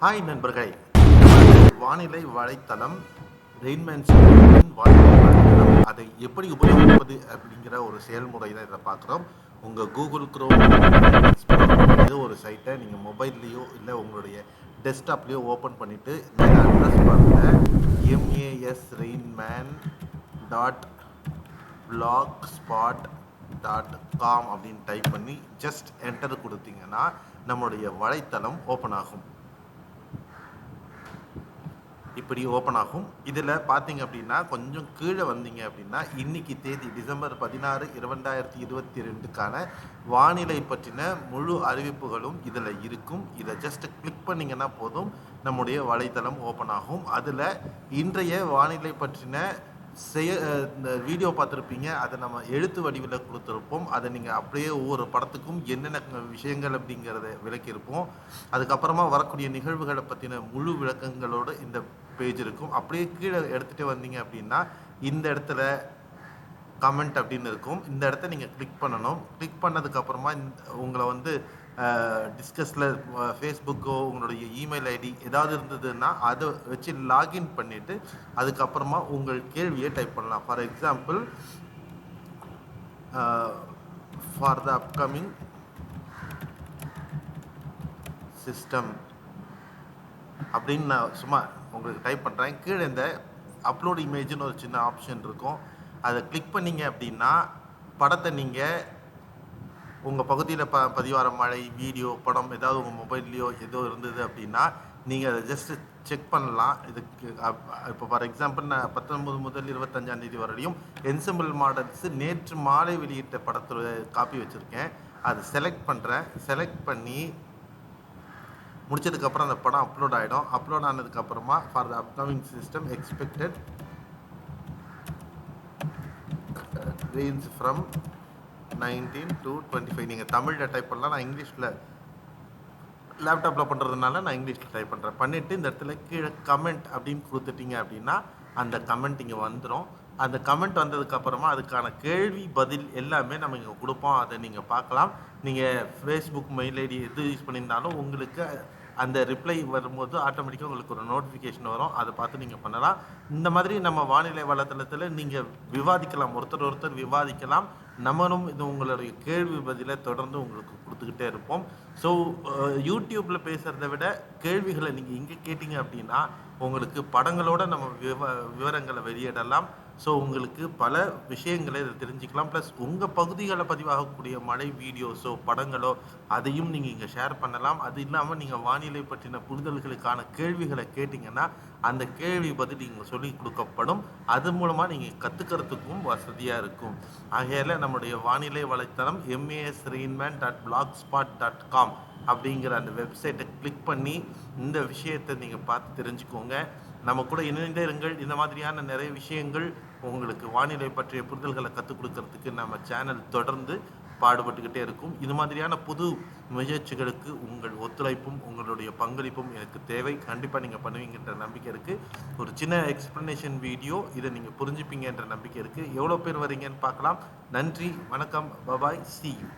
Hi நண்பர்களே, வானிலை வலைத்தளம் ரெயின்மேன்ஸ்டியோவின் வானிலை வலைத்தளம் அதை எப்படி உபயோகிப்பது அப்படிங்கிற ஒரு செயல்முறை தான் இதை பார்க்குறோம். உங்கள் கூகுள் க்ரோம் ஏதோ ஒரு சைட்டை நீங்கள் மொபைல்லையோ இல்லை உங்களுடைய டெஸ்க்டாப்லேயோ ஓப்பன் பண்ணிவிட்டு இந்த அட்ரஸ் பாருங்கள், masrainman.blogspot.com அப்படின்னு டைப் பண்ணி ஜஸ்ட் என்டர் கொடுத்தீங்கன்னா நம்மளுடைய வலைத்தளம் ஓப்பன் ஆகும். இப்படி ஓப்பன் ஆகும். இதில் பார்த்தீங்க அப்படின்னா கொஞ்சம் கீழே வந்தீங்க அப்படின்னா இன்னைக்கு தேதி டிசம்பர் 16, 2022க்கான வானிலை பற்றின முழு அறிவிப்புகளும் இதில் இருக்கும். இதை ஜஸ்ட் கிளிக் பண்ணிங்கன்னா போதும், நம்முடைய வலைத்தளம் ஓப்பன் ஆகும். அதில் இன்றைய வானிலை பற்றின இந்த வீடியோ பார்த்துருப்பீங்க, அதை நம்ம எழுத்து வடிவில் கொடுத்துருப்போம். அதை நீங்கள் அப்படியே ஒவ்வொரு படத்துக்கும் என்னென்ன விஷயங்கள் அப்படிங்கிறத விளக்கியிருப்போம். அதுக்கப்புறமா வரக்கூடிய நிகழ்வுகளை பற்றின முழு விளக்கங்களோடு இந்த பேஜ் இருக்கும். அப்படியே கீழே எடுத்துகிட்டே வந்தீங்க அப்படின்னா இந்த இடத்துல கமெண்ட் அப்படின்னு இருக்கும். இந்த இடத்த நீங்கள் கிளிக் பண்ணணும். கிளிக் பண்ணதுக்கப்புறமா உங்களை டிஸ்கஸில் ஃபேஸ்புக்கோ உங்களுடைய இமெயில் ஐடி ஏதாவது இருந்ததுன்னா அதை வச்சு லாகின் பண்ணிவிட்டு அதுக்கப்புறமா உங்கள் கேள்வியை டைப் பண்ணலாம். For example, for the upcoming system அப்படின்னு நான் சும்மா உங்களுக்கு டைப் பண்ணுறேன். கீழே இந்த அப்லோட் இமேஜ்னு ஒரு சின்ன ஆப்ஷன் இருக்கும். அதை கிளிக் பண்ணிங்க அப்படின்னா படத்தை நீங்கள் உங்கள் பகுதியில் பதிவார மழை, வீடியோ, படம் ஏதாவது உங்கள் மொபைல்லையோ ஏதோ இருந்தது அப்படின்னா நீங்கள் அதை ஜஸ்ட்டு செக் பண்ணலாம். இதுக்கு இப்போ ஃபார் எக்ஸாம்பிள் நான் 19 முதல் 25ஆம் தேதி வரையும் என்செம்பிள் மாடல்ஸ் நேற்று மாலை வெளியிட்ட படத்தோட காப்பி வச்சுருக்கேன். அதை செலக்ட் பண்ணுறேன். செலக்ட் பண்ணி முடிச்சதுக்கப்புறம் அந்த படம் அப்லோட் ஆகிடும். அப்லோட் ஆனதுக்கப்புறமா for the upcoming system expected range from 19 to 25. நீங்கள் தமிழில் டைப் பண்ணலாம். நான் இங்கிலீஷில் லேப்டாப்பில் பண்ணுறதுனால நான் இங்கிலீஷில் டைப் பண்ணுறேன். பண்ணிவிட்டு இந்த இடத்துல கீழே கமெண்ட் அப்படின்னு கொடுத்துட்டீங்க அப்படின்னா அந்த கமெண்ட் இங்கே வந்துடும். அந்த கமெண்ட் வந்ததுக்கப்புறமா அதுக்கான கேள்வி பதில் எல்லாமே நம்ம இங்கே கொடுப்போம். அதை நீங்கள் பார்க்கலாம். நீங்கள் ஃபேஸ்புக் மெயில் ஐடி எது யூஸ் பண்ணியிருந்தாலும் உங்களுக்கு அந்த ரிப்ளை வரும்போது ஆட்டோமேட்டிக்காக உங்களுக்கு ஒரு நோட்டிஃபிகேஷன் வரும். அதை பார்த்து நீங்கள் பண்ணலாம். இந்த மாதிரி நம்ம வானிலை வலைத்தளத்தில் நீங்கள் விவாதிக்கலாம், ஒருத்தர் விவாதிக்கலாம். நம்மளும் இது உங்களுடைய கேள்வி பதிலை தொடர்ந்து உங்களுக்கு கொடுத்துக்கிட்டே இருப்போம். ஸோ யூடியூப்பில் பேசுகிறத விட கேள்விகளை நீங்கள் இங்கே கேட்டிங்க அப்படின்னா உங்களுக்கு படங்களோட நம்ம விவரங்களை வெளியிடலாம். ஸோ உங்களுக்கு பல விஷயங்களை இதை தெரிஞ்சுக்கலாம். ப்ளஸ் உங்கள் பகுதிகளில் பதிவாகக்கூடிய மழை வீடியோஸோ படங்களோ அதையும் நீங்கள் இங்கே ஷேர் பண்ணலாம். அது இல்லாமல் நீங்கள் வானிலை பற்றின புரிதல்களுக்கான கேள்விகளை கேட்டிங்கன்னா அந்த கேள்வி பதில் நீங்கள் சொல்லி கொடுக்கப்படும். அது மூலமாக நீங்கள் கற்றுக்கிறதுக்கும் வசதியாக இருக்கும். ஆகையால் நம்முடைய வானிலை வலைத்தளம் masrainman.blogspot.com அப்படிங்கிற அந்த வெப்சைட்டை கிளிக் பண்ணி இந்த விஷயத்தை நீங்கள் பார்த்து தெரிஞ்சுக்கோங்க. நம்ம கூட இணைந்தே இருங்கள். இந்த மாதிரியான நிறைய விஷயங்கள் உங்களுக்கு வானிலை பற்றிய புரிதல்களை கற்றுக் கொடுக்கறதுக்கு நம்ம சேனல் தொடர்ந்து பாடுபட்டுக்கிட்டே இருக்கும். இது மாதிரியான புது முயற்சிகளுக்கு உங்கள் ஒத்துழைப்பும் உங்களுடைய பங்களிப்பும் எனக்கு தேவை. கண்டிப்பாக நீங்கள் பண்ணுவீங்கன்ற நம்பிக்கை இருக்குது. ஒரு சின்ன எக்ஸ்ப்ளனேஷன் வீடியோ, இதை நீங்கள் புரிஞ்சுப்பீங்கன்ற நம்பிக்கை இருக்குது. எவ்வளோ பேர் வரீங்கன்னு பார்க்கலாம். நன்றி, வணக்கம், பபாய், see you.